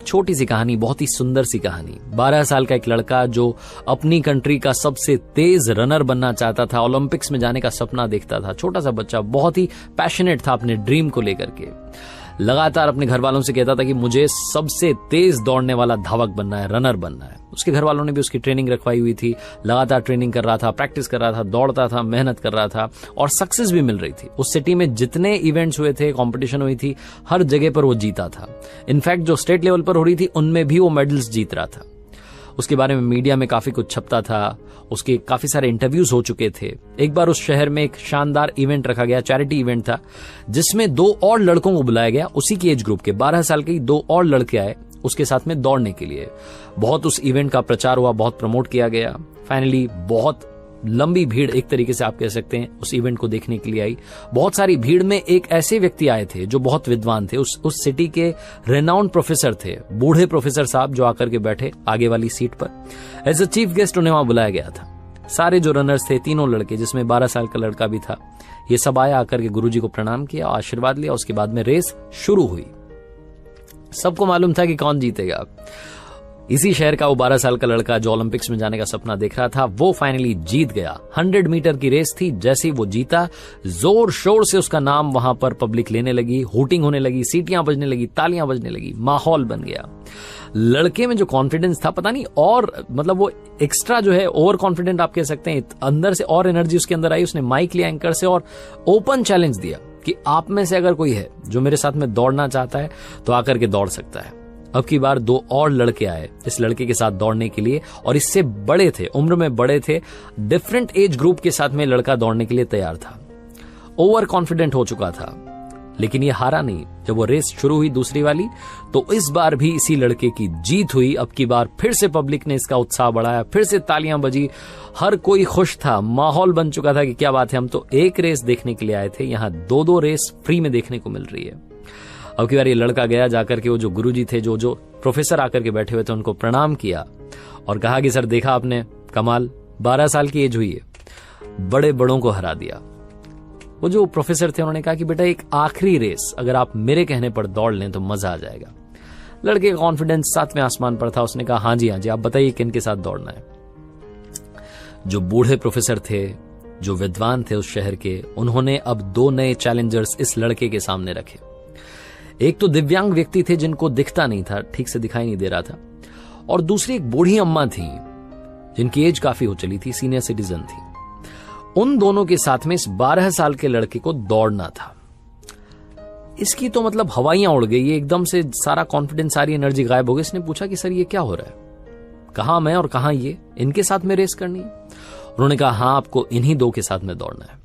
छोटी सी कहानी, बहुत ही सुंदर सी कहानी। 12 साल का एक लड़का जो अपनी कंट्री का सबसे तेज रनर बनना चाहता था, ओलंपिक्स में जाने का सपना देखता था। छोटा सा बच्चा, बहुत ही पैशनेट था अपने ड्रीम को लेकर के। लगातार अपने घर वालों से कहता था कि मुझे सबसे तेज दौड़ने वाला धावक बनना है, रनर बनना है। उसके घर वालों ने भी उसकी ट्रेनिंग रखवाई हुई थी। लगातार ट्रेनिंग कर रहा था, प्रैक्टिस कर रहा था, दौड़ता था, मेहनत कर रहा था और सक्सेस भी मिल रही थी। उस सिटी में जितने इवेंट्स हुए थे, कंपटीशन हुई थी, हर जगह पर वो जीता था। इनफैक्ट जो स्टेट लेवल पर हो रही थी उनमें भी वो मेडल्स जीत रहा था। उसके बारे में मीडिया में काफी कुछ छपता था, उसके काफी सारे इंटरव्यूज हो चुके थे। एक बार उस शहर में एक शानदार इवेंट रखा गया, चैरिटी इवेंट था, जिसमें 2 और लड़कों को बुलाया गया। उसी की एज ग्रुप के 12 साल के 2 और लड़के आए उसके साथ में दौड़ने के लिए। बहुत उस इवेंट का प्रचार हुआ, बहुत प्रमोट किया गया। फाइनली बहुत लंबी भीड़, एक तरीके से आप कह सकते हैं, उस इवेंट को देखने के लिए आई। बहुत सारी भीड़ में एक ऐसे व्यक्ति आए थे जो बहुत विद्वान थे, उस सिटी के रेनाउंड प्रोफेसर थे, बूढ़े प्रोफेसर साहब, जो आकर के बैठे आगे वाली सीट पर। एज अ चीफ गेस्ट उन्हें वहां बुलाया गया था। सारे जो रनर्स थे, 3 लड़के, जिसमें 12 साल का लड़का भी था, ये सब आया, आकर के गुरुजी को प्रणाम किया, आशीर्वाद लिया। उसके बाद में रेस शुरू हुई। सबको मालूम था कि कौन जीतेगा। इसी शहर का वो 12 साल का लड़का जो ओलंपिक्स में जाने का सपना देख रहा था, वो फाइनली जीत गया। 100 मीटर की रेस थी। जैसे ही वो जीता, जोर शोर से उसका नाम वहां पर पब्लिक लेने लगी, हूटिंग होने लगी, सीटियां बजने लगी, तालियां बजने लगी, माहौल बन गया। लड़के में जो कॉन्फिडेंस था, पता नहीं, और मतलब वो एक्स्ट्रा जो है, ओवर कॉन्फिडेंट आप कह सकते हैं, अंदर से और एनर्जी उसके अंदर आई। उसने माइक लिया एंकर से और ओपन चैलेंज दिया कि आप में से अगर कोई है जो मेरे साथ में दौड़ना चाहता है तो आकर के दौड़ सकता है। अब की बार 2 और लड़के आए इस लड़के के साथ दौड़ने के लिए, और इससे बड़े थे, उम्र में बड़े थे। डिफरेंट एज ग्रुप के साथ में लड़का दौड़ने के लिए तैयार था। ओवर कॉन्फिडेंट हो चुका था, लेकिन ये हारा नहीं। जब वो रेस शुरू हुई दूसरी वाली, तो इस बार भी इसी लड़के की जीत हुई। अब की बार फिर से पब्लिक ने इसका उत्साह बढ़ाया, फिर से तालियां बजी, हर कोई खुश था, माहौल बन चुका था कि क्या बात है, हम तो एक रेस देखने के लिए आए थे, यहां 2 रेस फ्री में देखने को मिल रही है। अब की बार ये लड़का गया, जाकर के वो जो गुरुजी थे, जो प्रोफेसर आकर के बैठे हुए थे, उनको प्रणाम किया और कहा कि सर, देखा आपने, कमाल, 12 साल की एज हुई है, बड़े बड़ों को हरा दिया। वो जो प्रोफेसर थे उन्होंने कहा कि बेटा, एक आखिरी रेस अगर आप मेरे कहने पर दौड़ लें तो मजा आ जाएगा। लड़के का कॉन्फिडेंस 7वें आसमान पर था। उसने कहा, हाँ जी, आप बताइए किन के साथ दौड़ना है। जो बूढ़े प्रोफेसर थे, जो विद्वान थे उस शहर के, उन्होंने अब 2 नए चैलेंजर्स इस लड़के के सामने रखे। एक तो दिव्यांग व्यक्ति थे जिनको दिखता नहीं था, ठीक से दिखाई नहीं दे रहा था, और दूसरी एक बूढ़ी अम्मा थी जिनकी एज काफी हो चली थी, सीनियर सिटीजन थी। उन दोनों के साथ में इस 12 साल के लड़के को दौड़ना था। इसकी तो मतलब हवाइयां उड़ गई, एकदम से सारा कॉन्फिडेंस, सारी एनर्जी गायब हो गई। इसने पूछा कि सर, ये क्या हो रहा है, कहां मैं और कहां ये, इनके साथ में रेस करनी है? उन्होंने कहा, हाँ, आपको इन्हीं 2 के साथ में दौड़ना है।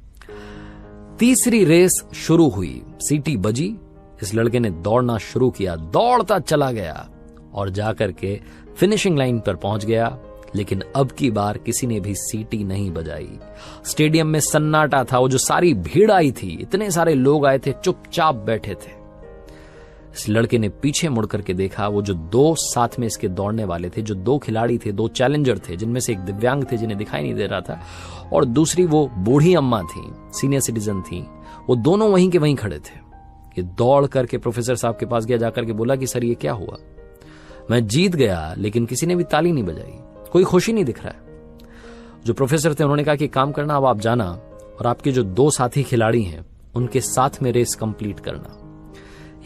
तीसरी रेस शुरू हुई, सीटी बजी, इस लड़के ने दौड़ना शुरू किया, दौड़ता चला गया और जाकर के फिनिशिंग लाइन पर पहुंच गया। लेकिन अब की बार किसी ने भी सीटी नहीं बजाई। स्टेडियम में सन्नाटा था। वो जो सारी भीड़ आई थी, इतने सारे लोग आए थे, चुपचाप बैठे थे। इस लड़के ने पीछे मुड़ करके देखा, वो जो 2 साथ में इसके दौड़ने वाले थे, जो 2 खिलाड़ी थे, 2 चैलेंजर थे, जिनमें से एक दिव्यांग थे जिन्हें दिखाई नहीं दे रहा था, और दूसरी वो बूढ़ी अम्मा थी, सीनियर सिटीजन थी, वो दोनों वहीं के वहीं खड़े थे। ये दौड़ करके प्रोफेसर साहब के पास गया, जाकर के बोला कि सर, ये क्या हुआ, मैं जीत गया लेकिन किसी ने भी ताली नहीं बजाई, कोई खुशी नहीं दिख रहा है। जो प्रोफेसर थे उन्होंने कहा कि काम करना, अब आप जाना और आपके जो 2 साथी खिलाड़ी हैं उनके साथ में रेस कंप्लीट करना।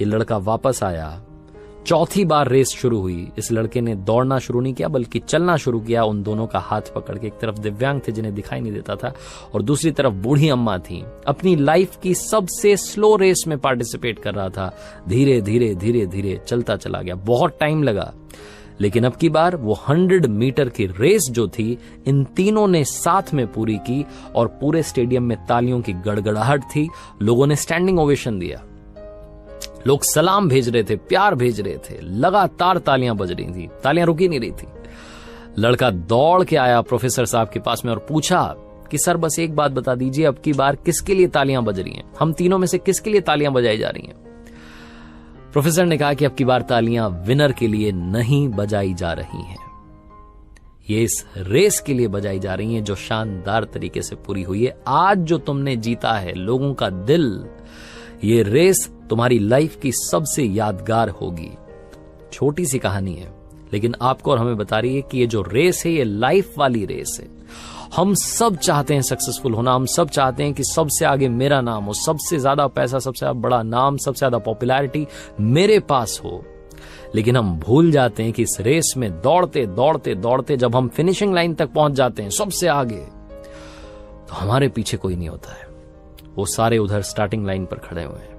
ये लड़का वापस आया। चौथी बार रेस शुरू हुई। इस लड़के ने दौड़ना शुरू नहीं किया बल्कि चलना शुरू किया, उन दोनों का हाथ पकड़ के। एक तरफ दिव्यांग थे जिन्हें दिखाई नहीं देता था, और दूसरी तरफ बूढ़ी अम्मा थी। अपनी लाइफ की सबसे स्लो रेस में पार्टिसिपेट कर रहा था। धीरे धीरे धीरे धीरे चलता चला गया। बहुत टाइम लगा, लेकिन अब की बार वो 100 मीटर की रेस जो थी, इन तीनों ने साथ में पूरी की, और पूरे स्टेडियम में तालियों की गड़गड़ाहट थी। लोगों ने स्टैंडिंग ओवेशन दिया, लोग सलाम भेज रहे थे, प्यार भेज रहे थे, लगातार तालियां बज रही थी, तालियां रुकी नहीं रही थी। लड़का दौड़ के आया प्रोफेसर साहब के पास में और पूछा कि सर, बस एक बात बता दीजिए, अब की बार किसके लिए तालियां बज रही हैं? हम तीनों में से किसके लिए तालियां बजाई जा रही हैं? प्रोफेसर ने कहा कि अब की बार तालियां विनर के लिए नहीं बजाई जा रही हैं, ये इस रेस के लिए बजाई जा रही हैं जो शानदार तरीके से पूरी हुई है। आज जो तुमने जीता है लोगों का दिल, ये रेस तुम्हारी लाइफ की सबसे यादगार होगी। छोटी सी कहानी है, लेकिन आपको और हमें बता रही है कि ये जो रेस है ये लाइफ वाली रेस है। हम सब चाहते हैं सक्सेसफुल होना, हम सब चाहते हैं कि सबसे आगे मेरा नाम हो, सबसे ज्यादा पैसा, सबसे ज्यादा बड़ा नाम, सबसे ज्यादा पॉपुलैरिटी मेरे पास हो। लेकिन हम भूल जाते हैं कि इस रेस में दौड़ते दौड़ते दौड़ते जब हम फिनिशिंग लाइन तक पहुंच जाते हैं सबसे आगे, तो हमारे पीछे कोई नहीं होता है। वो सारे उधर स्टार्टिंग लाइन पर खड़े हुए हैं।